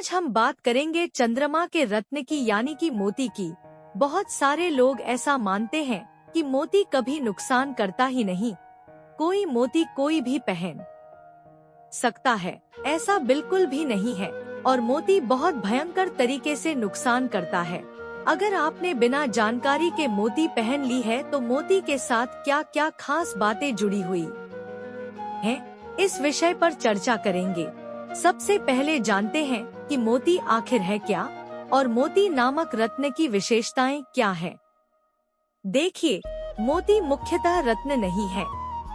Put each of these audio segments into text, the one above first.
आज हम बात करेंगे चंद्रमा के रत्न की यानी कि मोती की। बहुत सारे लोग ऐसा मानते हैं कि मोती कभी नुकसान करता ही नहीं, कोई मोती कोई भी पहन सकता है। ऐसा बिल्कुल भी नहीं है और मोती बहुत भयंकर तरीके से नुकसान करता है। अगर आपने बिना जानकारी के मोती पहन ली है तो मोती के साथ क्या क्या खास बातें जुड़ी हुई हैं, इस विषय पर चर्चा करेंगे। सबसे पहले जानते हैं कि मोती आखिर है क्या और मोती नामक रत्न की विशेषताएं क्या है। देखिए, मोती मुख्यतः रत्न नहीं है,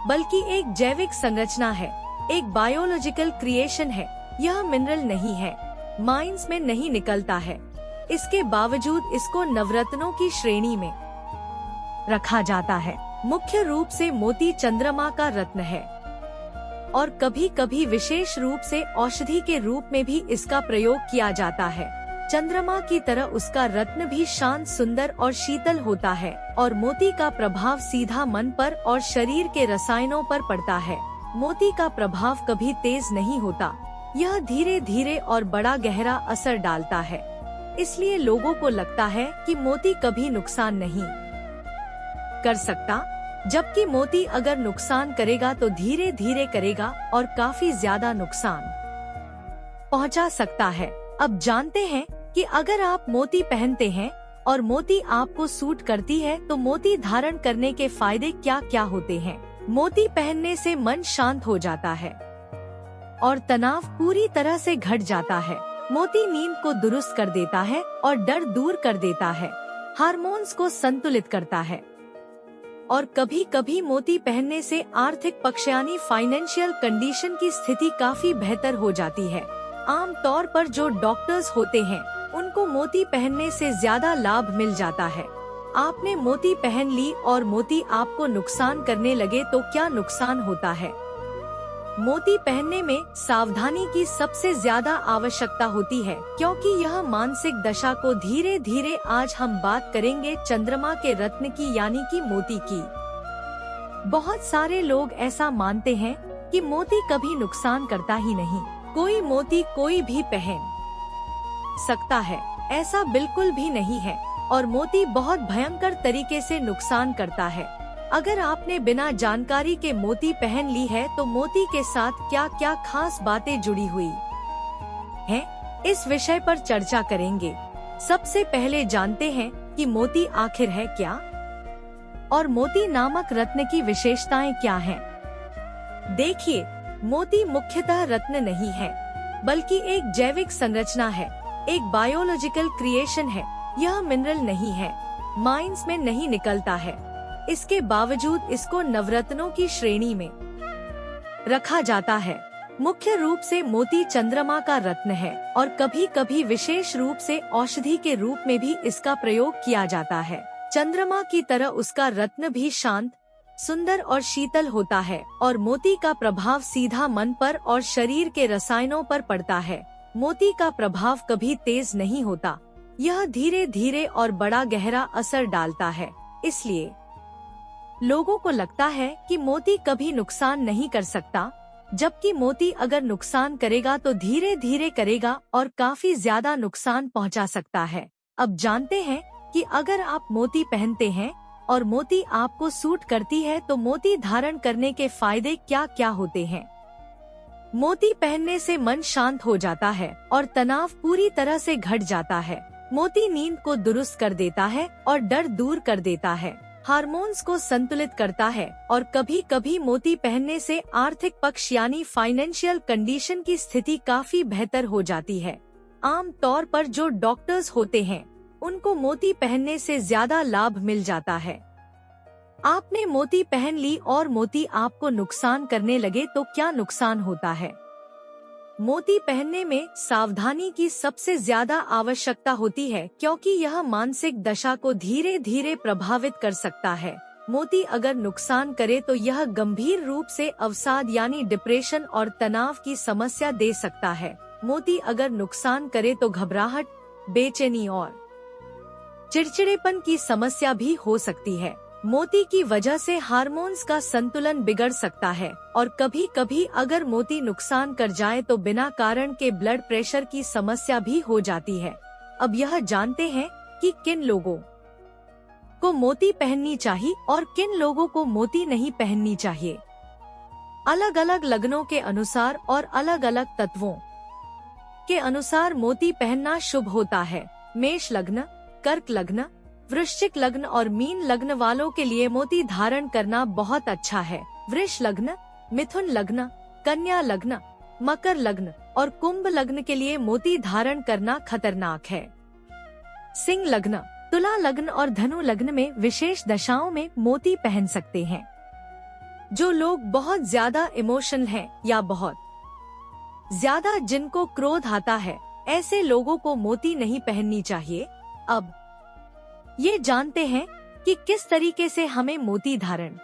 बल्कि एक जैविक संरचना है, एक बायोलॉजिकल क्रिएशन है। यह मिनरल नहीं है, माइंस में नहीं निकलता है। इसके बावजूद इसको नवरत्नों की श्रेणी में रखा जाता है। मुख्य रूप से मोती चंद्रमा का रत्न है और कभी कभी विशेष रूप से औषधि के रूप में भी इसका प्रयोग किया जाता है। चंद्रमा की तरह उसका रत्न भी शांत, सुंदर और शीतल होता है और मोती का प्रभाव सीधा मन पर और शरीर के रसायनों पर पड़ता है। मोती का प्रभाव कभी तेज नहीं होता, यह धीरे धीरे और बड़ा गहरा असर डालता है। इसलिए लोगों को लगता है कि मोती कभी नुकसान नहीं कर सकता, जबकि मोती अगर नुकसान करेगा तो धीरे धीरे करेगा और काफी ज्यादा नुकसान पहुंचा सकता है। अब जानते हैं कि अगर आप मोती पहनते हैं और मोती आपको सूट करती है तो मोती धारण करने के फायदे क्या क्या होते हैं। मोती पहनने से मन शांत हो जाता है और तनाव पूरी तरह से घट जाता है। मोती नींद को दुरुस्त कर देता है और डर दूर कर देता है, हार्मोन्स को संतुलित करता है और कभी कभी मोती पहनने से आर्थिक पक्ष यानी फाइनेंशियल कंडीशन की स्थिति काफी बेहतर हो जाती है। आम तौर पर जो डॉक्टर्स होते हैं उनको मोती पहनने से ज्यादा लाभ मिल जाता है। आपने मोती पहन ली और मोती आपको नुकसान करने लगे तो क्या नुकसान होता है। मोती पहनने में सावधानी की सबसे ज्यादा आवश्यकता होती है, क्योंकि यह मानसिक दशा को धीरे धीरे। आज हम बात करेंगे चंद्रमा के रत्न की यानी कि मोती की। बहुत सारे लोग ऐसा मानते हैं कि मोती कभी नुकसान करता ही नहीं, कोई मोती कोई भी पहन सकता है। ऐसा बिल्कुल भी नहीं है और मोती बहुत भयंकर तरीके से नुकसान करता है। अगर आपने बिना जानकारी के मोती पहन ली है तो मोती के साथ क्या क्या खास बातें जुड़ी हुई हैं, इस विषय पर चर्चा करेंगे। सबसे पहले जानते हैं कि मोती आखिर है क्या और मोती नामक रत्न की विशेषताएं क्या हैं। देखिए, मोती मुख्यतः रत्न नहीं है, बल्कि एक जैविक संरचना है, एक बायोलॉजिकल क्रिएशन है। यह मिनरल नहीं है, माइंस में नहीं निकलता है। इसके बावजूद इसको नवरत्नों की श्रेणी में रखा जाता है। मुख्य रूप से मोती चंद्रमा का रत्न है और कभी कभी विशेष रूप से औषधि के रूप में भी इसका प्रयोग किया जाता है। चंद्रमा की तरह उसका रत्न भी शांत, सुंदर और शीतल होता है और मोती का प्रभाव सीधा मन पर और शरीर के रसायनों पर पड़ता है। मोती का प्रभाव कभी तेज नहीं होता, यह धीरे धीरे और बड़ा गहरा असर डालता है। इसलिए लोगों को लगता है कि मोती कभी नुकसान नहीं कर सकता, जबकि मोती अगर नुकसान करेगा तो धीरे धीरे करेगा और काफी ज्यादा नुकसान पहुंचा सकता है। अब जानते हैं कि अगर आप मोती पहनते हैं और मोती आपको सूट करती है तो मोती धारण करने के फायदे क्या क्या होते हैं। मोती पहनने से मन शांत हो जाता है और तनाव पूरी तरह से घट जाता है। मोती नींद को दुरुस्त कर देता है और डर दूर कर देता है, हार्मोन्स को संतुलित करता है और कभी कभी मोती पहनने से आर्थिक पक्ष यानी फाइनेंशियल कंडीशन की स्थिति काफी बेहतर हो जाती है। आम तौर पर जो डॉक्टर्स होते हैं उनको मोती पहनने से ज्यादा लाभ मिल जाता है। आपने मोती पहन ली और मोती आपको नुकसान करने लगे तो क्या नुकसान होता है। मोती पहनने में सावधानी की सबसे ज्यादा आवश्यकता होती है, क्योंकि यह मानसिक दशा को धीरे धीरे प्रभावित कर सकता है। मोती अगर नुकसान करे तो यह गंभीर रूप से अवसाद यानी डिप्रेशन और तनाव की समस्या दे सकता है। मोती अगर नुकसान करे तो घबराहट, बेचैनी और चिड़चिड़ेपन की समस्या भी हो सकती है। मोती की वजह से हार्मोन्स का संतुलन बिगड़ सकता है और कभी कभी अगर मोती नुकसान कर जाए तो बिना कारण के ब्लड प्रेशर की समस्या भी हो जाती है। अब यह जानते हैं कि किन लोगों को मोती पहननी चाहिए और किन लोगों को मोती नहीं पहननी चाहिए। अलग अलग लग्नों के अनुसार और अलग अलग तत्वों के अनुसार मोती पहनना शुभ होता है। मेष लग्न, कर्क लग्न, वृश्चिक लग्न और मीन लग्न वालों के लिए मोती धारण करना बहुत अच्छा है। वृष लग्न, मिथुन लग्न, कन्या लग्न, मकर लग्न और कुंभ लग्न के लिए मोती धारण करना खतरनाक है। सिंह लग्न, तुला लग्न और धनु लग्न में विशेष दशाओं में मोती पहन सकते हैं। जो लोग बहुत ज्यादा इमोशनल हैं या बहुत ज्यादा जिनको क्रोध आता है, ऐसे लोगों को मोती नहीं पहननी चाहिए। अब ये जानते हैं कि किस तरीके से हमें मोती धारण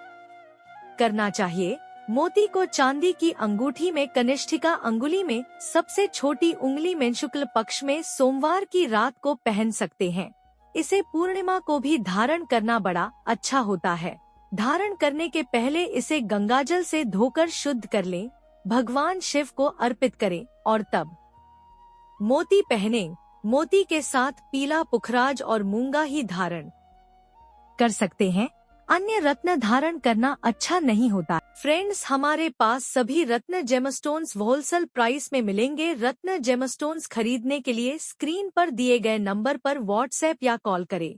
करना चाहिए। मोती को चांदी की अंगूठी में कनिष्ठिका अंगुली में सबसे छोटी उंगली में शुक्ल पक्ष में सोमवार की रात को पहन सकते हैं। इसे पूर्णिमा को भी धारण करना बड़ा अच्छा होता है। धारण करने के पहले इसे गंगाजल से धोकर शुद्ध कर लें, भगवान शिव को अर्पित करें और तब मोती पहने। मोती के साथ पीला पुखराज और मूंगा ही धारण कर सकते हैं। अन्य रत्न धारण करना अच्छा नहीं होता। फ्रेंड्स, हमारे पास सभी रत्न जेमस्टोन्स होलसेल प्राइस में मिलेंगे। रत्न जेमस्टोन्स खरीदने के लिए स्क्रीन पर दिए गए नंबर पर व्हाट्सएप या कॉल करें।